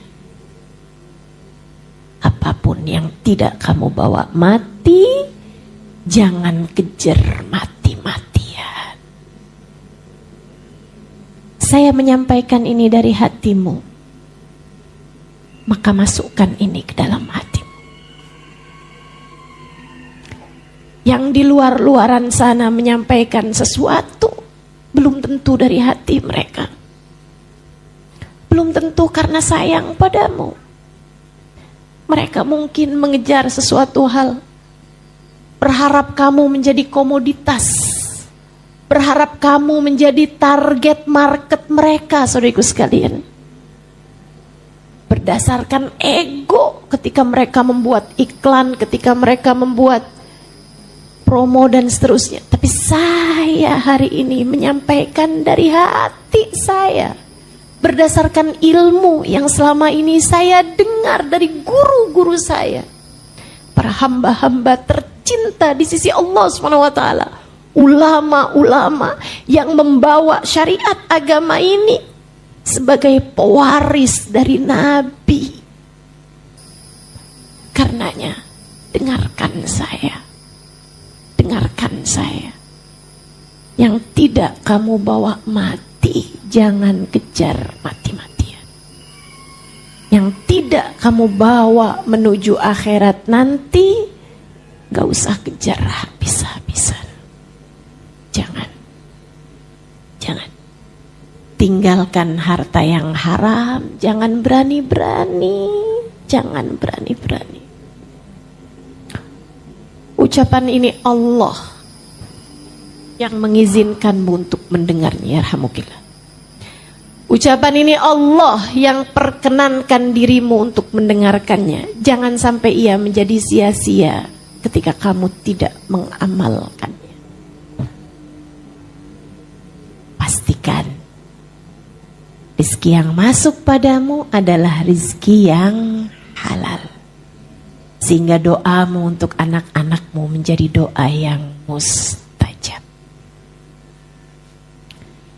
Apapun yang tidak kamu bawa mati, jangan kejar mati-matian. Saya menyampaikan ini dari hatimu. Maka masukkan ini ke dalam hatimu. Yang di luar-luaran sana menyampaikan sesuatu, belum tentu dari hati mereka. Belum tentu karena sayang padamu. Mereka mungkin mengejar sesuatu hal, berharap kamu menjadi komoditas, berharap kamu menjadi target market mereka, saudariku sekalian. Berdasarkan ego ketika mereka membuat iklan, ketika mereka membuat promo dan seterusnya. Tapi saya hari ini menyampaikan dari hati saya, berdasarkan ilmu yang selama ini saya dengar dari guru-guru saya, para hamba-hamba tercinta di sisi Allah SWT, ulama-ulama yang membawa syariat agama ini sebagai pewaris dari Nabi. Karenanya dengarkan saya, yang tidak kamu bawa mati, jangan kejar mati-matian. Yang tidak kamu bawa menuju akhirat nanti, gak usah kejar habis-habisan. Jangan. Tinggalkan harta yang haram, jangan berani-berani. Ucapan ini Allah yang mengizinkanmu untuk mendengarnya, yarhamukillah. Ucapan ini Allah yang perkenankan dirimu untuk mendengarkannya. Jangan sampai ia menjadi sia-sia ketika kamu tidak mengamalkannya. Pastikan rizki yang masuk padamu adalah rizki yang halal. Sehingga doamu untuk anak-anakmu menjadi doa yang mustajab.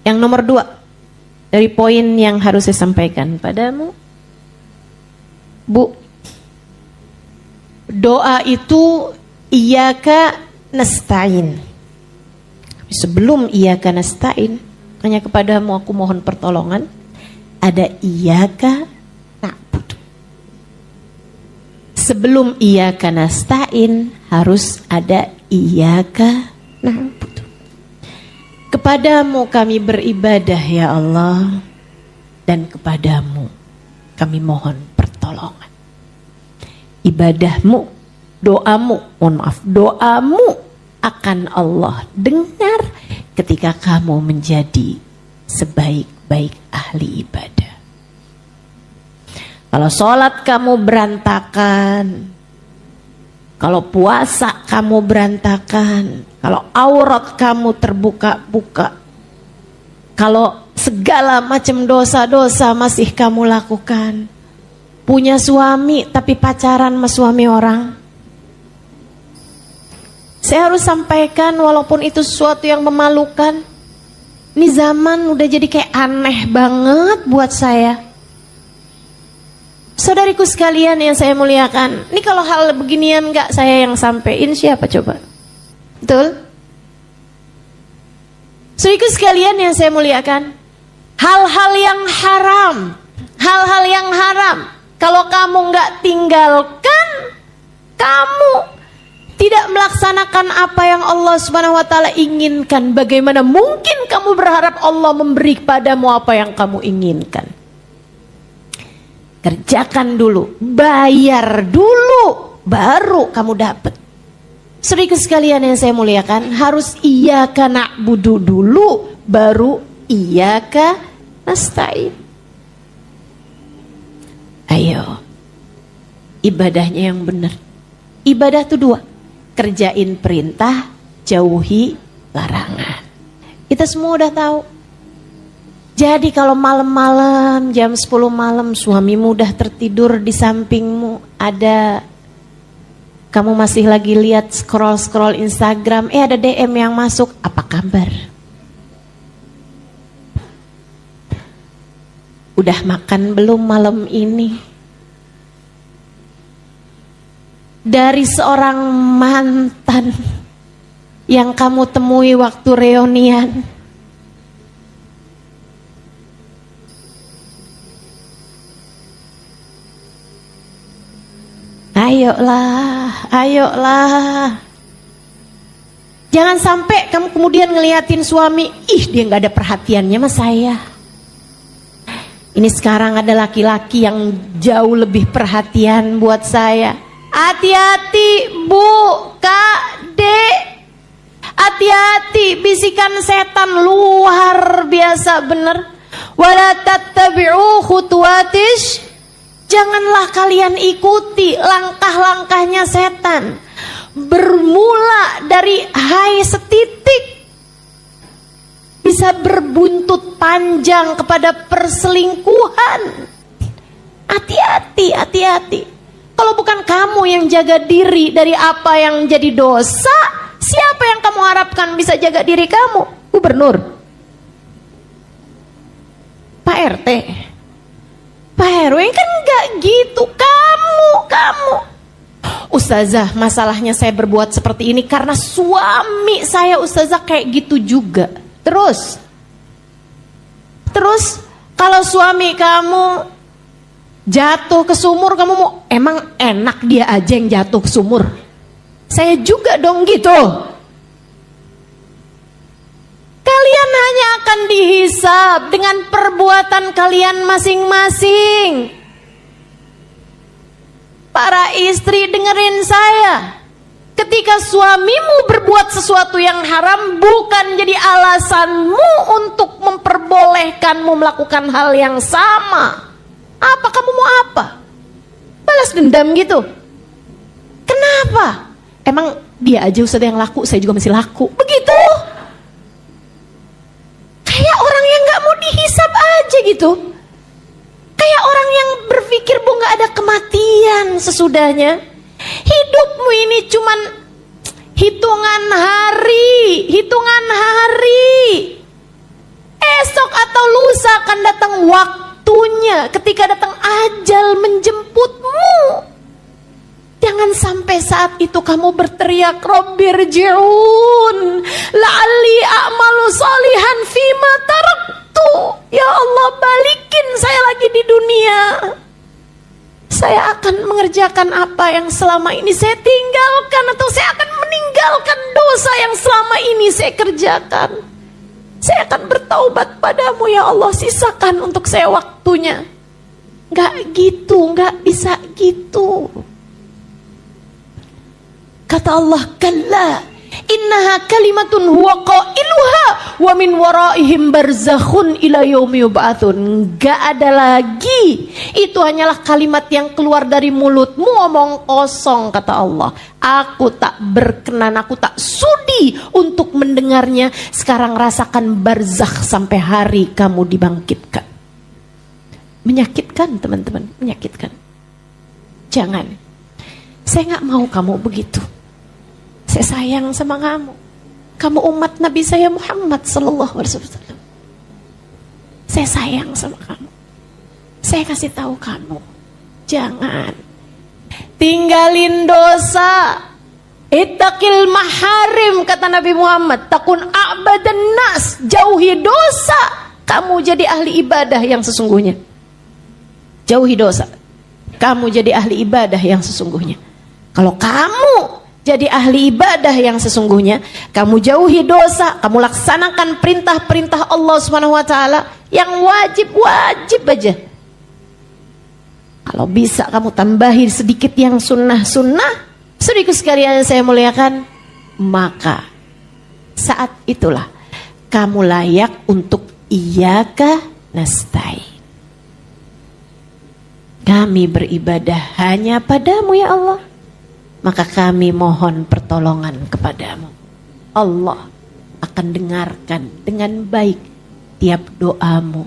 Yang nomor 2, dari poin yang harus saya sampaikan padamu, Bu, doa itu iyyaka nasta'in. Sebelum iyyaka nasta'in, hanya kepadamu aku mohon pertolongan, ada iyyaka na'budu. Sebelum iyyaka nasta'in harus ada iyyaka na'budu. Kepadamu kami beribadah ya Allah, dan kepadamu kami mohon pertolongan. Ibadahmu, doamu akan Allah dengar ketika kamu menjadi sebaik-baik ahli ibadah. Kalau sholat kamu berantakan, kalau puasa kamu berantakan, kalau aurat kamu terbuka-buka, kalau segala macam dosa-dosa masih kamu lakukan, punya suami tapi pacaran sama suami orang, saya harus sampaikan walaupun itu sesuatu yang memalukan. Ini zaman udah jadi kayak aneh banget buat saya. Saudariku sekalian yang saya muliakan, ini kalau hal beginian gak saya yang sampein, siapa coba? Betul? Saudariku sekalian yang saya muliakan, hal-hal yang haram. Hal-hal yang haram. Kalau kamu nggak tinggalkan, kamu tidak melaksanakan apa yang Allah Subhanahu wa taala inginkan. Bagaimana mungkin kamu berharap Allah memberi padamu apa yang kamu inginkan? Kerjakan dulu, bayar dulu, baru kamu dapat. Saudara sekalian yang saya muliakan, harus iyyaka na'budu dulu, baru iyyaka nasta'in. Ayo, ibadahnya yang benar. Ibadah itu dua, kerjain perintah, jauhi larangan. Kita semua udah tahu. Jadi kalau malam-malam jam 10 malam suamimu udah tertidur di sampingmu, ada kamu masih lagi lihat scroll Instagram, ada DM yang masuk, apa kabar? Udah makan belum malam ini? Dari seorang mantan yang kamu temui waktu reunian. Ayolah. Jangan sampai kamu kemudian ngeliatin suami, dia gak ada perhatiannya sama saya. Ini sekarang ada laki-laki yang jauh lebih perhatian buat saya. Hati-hati Bu, Kak, Dek. Hati-hati, bisikan setan luar biasa bener. Wala tattabi'u khutuwatish. Janganlah kalian ikuti langkah-langkahnya setan. Bermula dari hai setitik, bisa berbuntut panjang kepada perselingkuhan. Hati-hati. Kalau bukan kamu yang jaga diri dari apa yang jadi dosa, siapa yang kamu harapkan bisa jaga diri kamu? Gubernur? Pak RT? Pak RW? Kan enggak gitu. Kamu. Ustazah, masalahnya saya berbuat seperti ini karena suami saya Ustazah kayak gitu juga. Terus kalau suami kamu jatuh ke sumur, kamu mau emang enak dia aja yang jatuh ke sumur? Saya juga dong gitu. Kalian hanya akan dihisab dengan perbuatan kalian masing-masing. Para istri dengerin saya. Ketika suamimu berbuat sesuatu yang haram, bukan jadi alasanmu untuk memperbolehkanmu melakukan hal yang sama. Apa kamu mau apa? Balas dendam gitu? Kenapa? Emang dia aja Ustaz yang laku, saya juga masih laku. Begitu? Kayak orang yang gak mau dihisab aja gitu. Kayak orang yang berpikir bu gak ada kematian sesudahnya. Hidupmu ini cuman hitungan hari. Esok atau lusa akan datang waktunya, ketika datang ajal menjemputmu. Jangan sampai saat itu kamu berteriak, Rabbirji'un la'alli a'malu salihan fima taraktu. Ya Allah, balikin saya lagi di dunia. Saya akan mengerjakan apa yang selama ini saya tinggalkan, atau saya akan meninggalkan dosa yang selama ini saya kerjakan. Saya akan bertaubat padamu ya Allah, sisakan untuk saya waktunya. Gak gitu, gak bisa gitu. Kata Allah, kalla innaha kalimatun huwa qailuha wa min waraihim barzakhun ila yaumi yub'atsun. Gak ada lagi, itu hanyalah kalimat yang keluar dari mulutmu, omong kosong. Kata Allah, aku tak berkenan, aku tak sudi untuk mendengarnya. Sekarang rasakan barzakh sampai hari kamu dibangkitkan. Menyakitkan teman-teman, menyakitkan. Jangan. Saya gak mau kamu begitu. Saya sayang sama kamu. Kamu umat Nabi saya Muhammad sallallahu alaihi wasallam. Saya sayang sama kamu. Saya kasih tahu kamu, jangan tinggalin dosa. Ittaqil maharim, kata Nabi Muhammad. Takun a'badan nas, jauhi dosa. kamu jadi ahli ibadah yang sesungguhnya. Jauhi dosa, kamu jadi ahli ibadah yang sesungguhnya. Kalau kamu jadi ahli ibadah yang sesungguhnya, kamu jauhi dosa, kamu laksanakan perintah-perintah Allah Subhanahu wa taala yang wajib-wajib aja. Kalau bisa kamu tambahi sedikit yang sunnah-sunnah, sedikit sekalian saya muliakan, maka saat itulah kamu layak untuk iyyaka nasta'in. Kami beribadah hanya padamu ya Allah, maka kami mohon pertolongan kepadamu. Allah akan dengarkan dengan baik tiap doamu,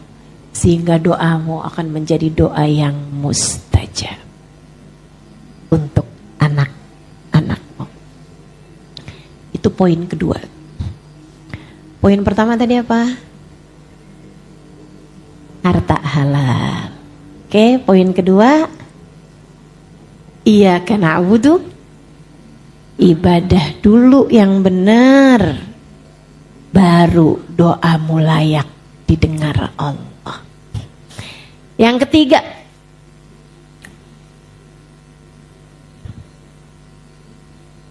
sehingga doamu akan menjadi doa yang mustajab untuk anak-anakmu. Itu poin kedua. Poin pertama tadi apa? Harta halal. Oke, poin kedua, iyyaka na'budu, ibadah dulu yang benar, baru doamu layak didengar Allah. Yang ketiga,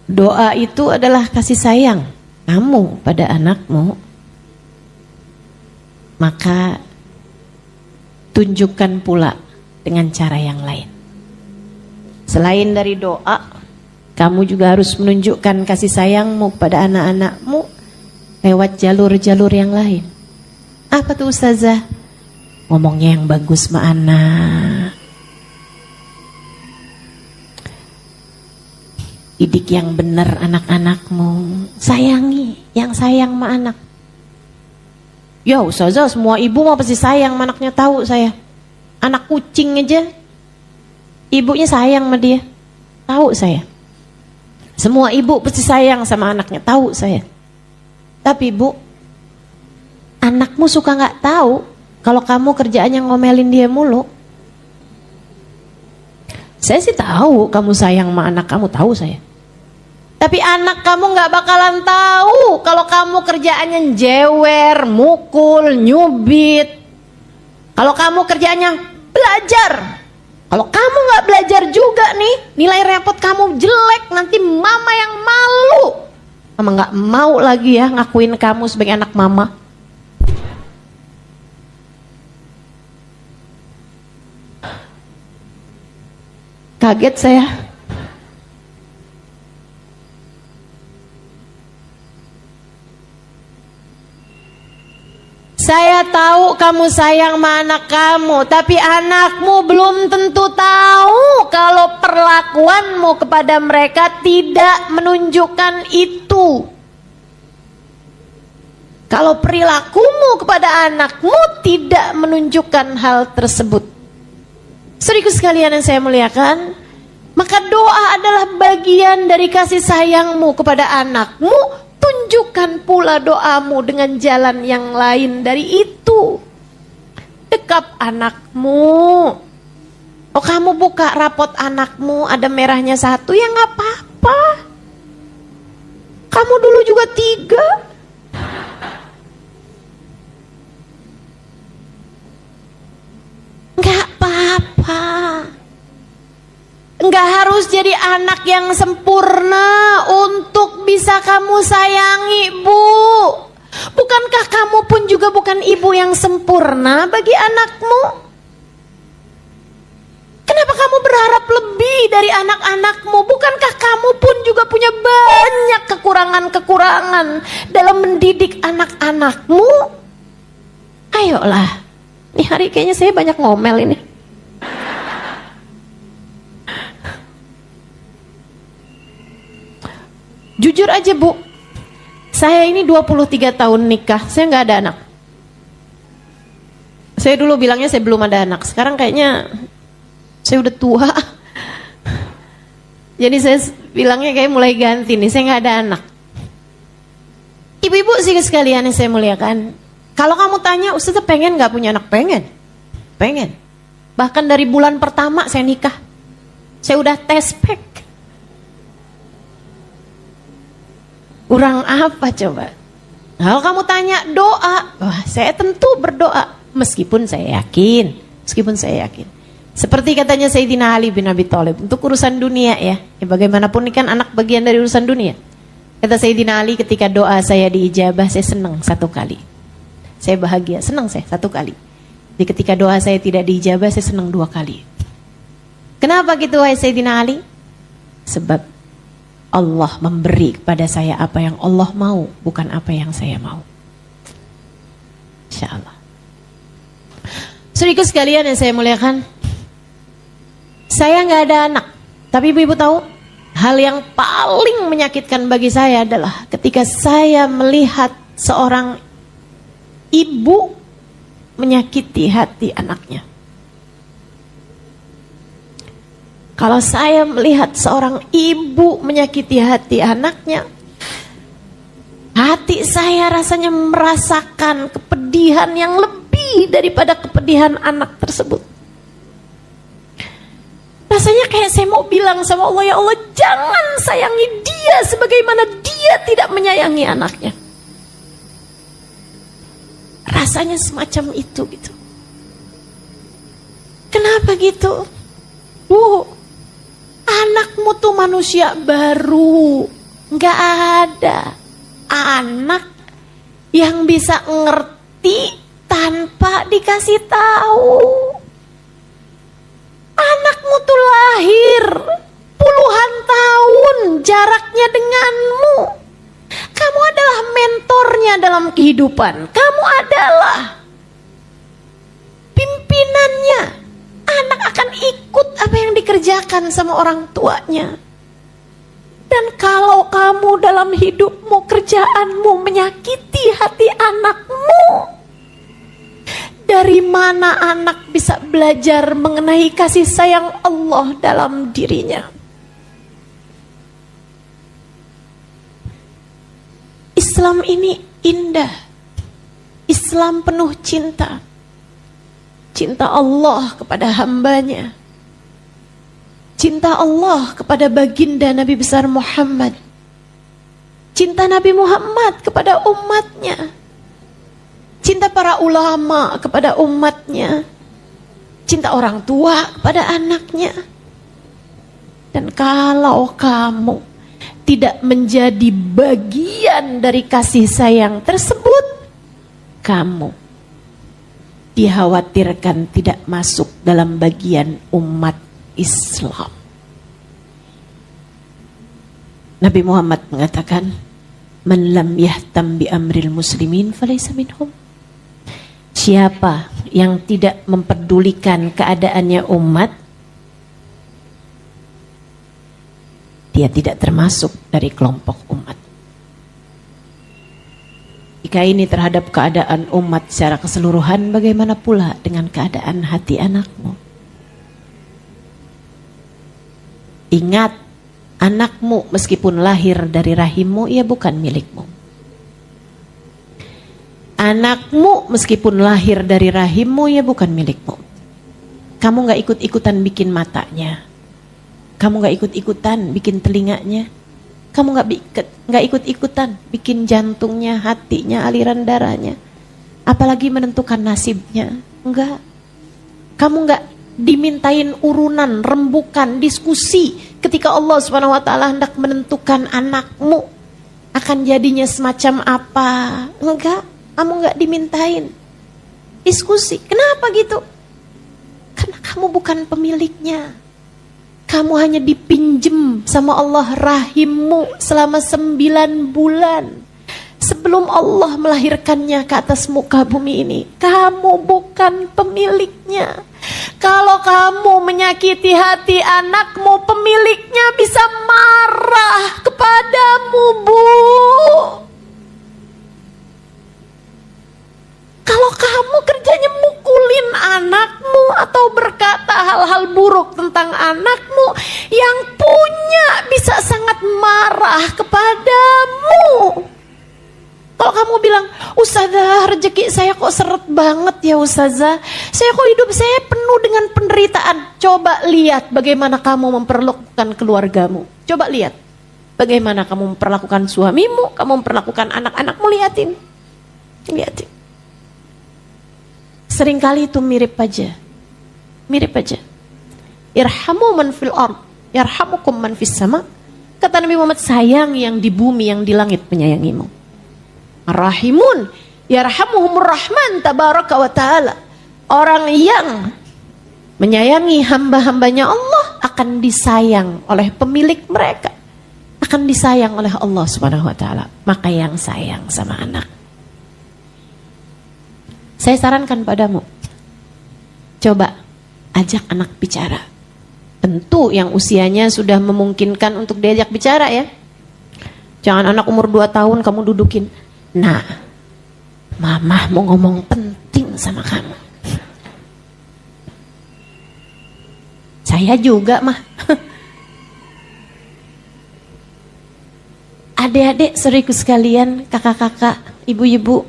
doa itu adalah kasih sayang kamu pada anakmu. Maka tunjukkan pula dengan cara yang lain. Selain dari doa, kamu juga harus menunjukkan kasih sayangmu pada anak-anakmu lewat jalur-jalur yang lain. Apa tuh Ustazah? Ngomongnya yang bagus sama anak, didik yang benar anak-anakmu, sayangi yang sayang sama anak. Ya Ustazah, semua ibu mau pasti sayang sama anaknya, tahu saya. Anak kucing aja ibunya sayang sama dia, tahu saya. Semua ibu pasti sayang sama anaknya, tahu saya. Tapi Bu, anakmu suka gak tahu kalau kamu kerjaannya ngomelin dia mulu. Saya sih tahu kamu sayang sama anak kamu, tahu saya. Tapi anak kamu gak bakalan tahu kalau kamu kerjaannya jewer, mukul, nyubit. Kalau kamu kerjaannya belajar. Kalau kamu gak belajar juga nih, nilai rapot kamu jelek, nanti mama yang malu. Mama gak mau lagi ya ngakuin kamu sebagai anak mama. Kaget saya. Saya tahu kamu sayang sama anak kamu, tapi anakmu belum tentu tahu kalau perlakuanmu kepada mereka tidak menunjukkan itu. Kalau perilakumu kepada anakmu tidak menunjukkan hal tersebut. Saudaraku sekalian yang saya muliakan, maka doa adalah bagian dari kasih sayangmu kepada anakmu. Tunjukkan pula doamu dengan jalan yang lain dari itu. Dekap anakmu. Oh, kamu buka rapot anakmu ada merahnya 1, ya gak apa-apa. Kamu dulu juga 3. Gak apa-apa. Enggak harus jadi anak yang sempurna untuk bisa kamu sayangi, Bu. Bukankah kamu pun juga bukan ibu yang sempurna bagi anakmu? Kenapa kamu berharap lebih dari anak-anakmu? Bukankah kamu pun juga punya banyak kekurangan-kekurangan dalam mendidik anak-anakmu? Ayolah. Nih hari kayaknya saya banyak ngomel ini. Jujur aja Bu, saya ini 23 tahun nikah, saya nggak ada anak. Saya dulu bilangnya saya belum ada anak, sekarang kayaknya saya udah tua. Jadi saya bilangnya kayak mulai ganti nih, saya nggak ada anak. Ibu-ibu sih sekalian yang saya muliakan, kalau kamu tanya, Ustazah pengen nggak punya anak? Pengen. Bahkan dari bulan pertama saya nikah, saya udah tes pack. Kurang apa coba? Kalau kamu tanya doa, wah saya tentu berdoa. Meskipun saya yakin. Seperti katanya Sayyidina Ali bin Abi Thalib, untuk urusan dunia ya bagaimanapun ini kan anak bagian dari urusan dunia. Kata Sayyidina Ali, ketika doa saya diijabah, saya senang 1 kali. Saya bahagia, senang saya 1 kali. Jadi ketika doa saya tidak diijabah, saya senang 2 kali. Kenapa gitu wahai Sayyidina Ali? Sebab Allah memberi kepada saya apa yang Allah mau, bukan apa yang saya mau. Insyaallah. Saudaraku sekalian yang saya muliakan, saya nggak ada anak, tapi ibu tahu hal yang paling menyakitkan bagi saya adalah ketika saya melihat seorang ibu menyakiti hati anaknya. Kalau saya melihat seorang ibu menyakiti hati anaknya, hati saya rasanya merasakan kepedihan yang lebih daripada kepedihan anak tersebut. Rasanya kayak saya mau bilang sama Allah, ya Allah jangan sayangi dia sebagaimana dia tidak menyayangi anaknya. Rasanya semacam itu gitu. Kenapa gitu? Anakmu tuh manusia baru. Gak ada anak yang bisa ngerti tanpa dikasih tahu. Anakmu tuh lahir puluhan tahun jaraknya denganmu. Kamu adalah mentornya dalam kehidupan. Kamu adalah pimpinannya. Anak akan ikut apa yang dikerjakan sama orang tuanya. Dan kalau kamu dalam hidupmu, kerjaanmu menyakiti hati anakmu, dari mana anak bisa belajar mengenai kasih sayang Allah dalam dirinya? Islam ini indah. Islam penuh cinta. Cinta Allah kepada hambanya. Cinta Allah kepada baginda Nabi besar Muhammad. Cinta Nabi Muhammad kepada umatnya. Cinta para ulama kepada umatnya. Cinta orang tua kepada anaknya. Dan kalau kamu tidak menjadi bagian dari kasih sayang tersebut, kamu dikhawatirkan tidak masuk dalam bagian umat Islam. Nabi Muhammad mengatakan, "Man lam yahtam bi amril muslimin falaysa minhum." Siapa yang tidak mempedulikan keadaannya umat, dia tidak termasuk dari kelompok umat. Jika ini terhadap keadaan umat secara keseluruhan, bagaimana pula dengan keadaan hati anakmu? Ingat, anakmu meskipun lahir dari rahimmu, ia bukan milikmu. Anakmu meskipun lahir dari rahimmu, ia bukan milikmu. Kamu gak ikut-ikutan bikin matanya. Kamu gak ikut-ikutan bikin telinganya. Kamu gak ikut-ikutan bikin jantungnya, hatinya, aliran darahnya. Apalagi menentukan nasibnya. Enggak. Kamu gak dimintain urunan, rembukan, diskusi ketika Allah SWT hendak menentukan anakmu akan jadinya semacam apa. Enggak. Kamu gak dimintain diskusi. Kenapa gitu? Karena kamu bukan pemiliknya. Kamu hanya dipinjem sama Allah rahimmu selama 9 bulan. Sebelum Allah melahirkannya ke atas muka bumi ini. Kamu bukan pemiliknya. Kalau kamu menyakiti hati anakmu, pemiliknya bisa marah kepadamu, Bu. Kalau kamu kerjanya mukulin anakmu atau berkata hal-hal buruk tentang anakmu, yang punya bisa sangat marah kepadamu. Kalau kamu bilang, Ustazah rezeki saya kok seret banget ya Ustazah, saya kok hidup saya penuh dengan penderitaan. Coba lihat bagaimana kamu memperlakukan keluargamu. Coba lihat bagaimana kamu memperlakukan suamimu, kamu memperlakukan anak-anakmu, lihatin. Lihat. Seringkali itu mirip aja. Mirip aja. Irhamu man fil ard, yarhamukum man fis sama. Kata Nabi Muhammad, sayang yang di bumi, yang di langit menyayangimu. Rahimun, yarhamuhumur rahman tabaraka wa ta'ala. Orang yang menyayangi hamba-hambanya Allah akan disayang oleh pemilik mereka. Akan disayang oleh Allah Subhanahu wa ta'ala. Maka yang sayang sama anak, saya sarankan padamu, coba ajak anak bicara. Tentu yang usianya sudah memungkinkan untuk diajak bicara ya. Jangan anak umur 2 tahun kamu dudukin. Nah, mama mau ngomong penting sama kamu. Saya juga mah. Adik-adik saudaraku sekalian, kakak-kakak, ibu-ibu,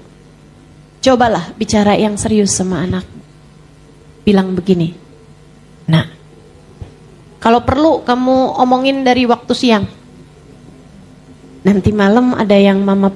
cobalah bicara yang serius sama anak. Bilang begini, nah, kalau perlu kamu omongin dari waktu siang. Nanti malam ada yang mama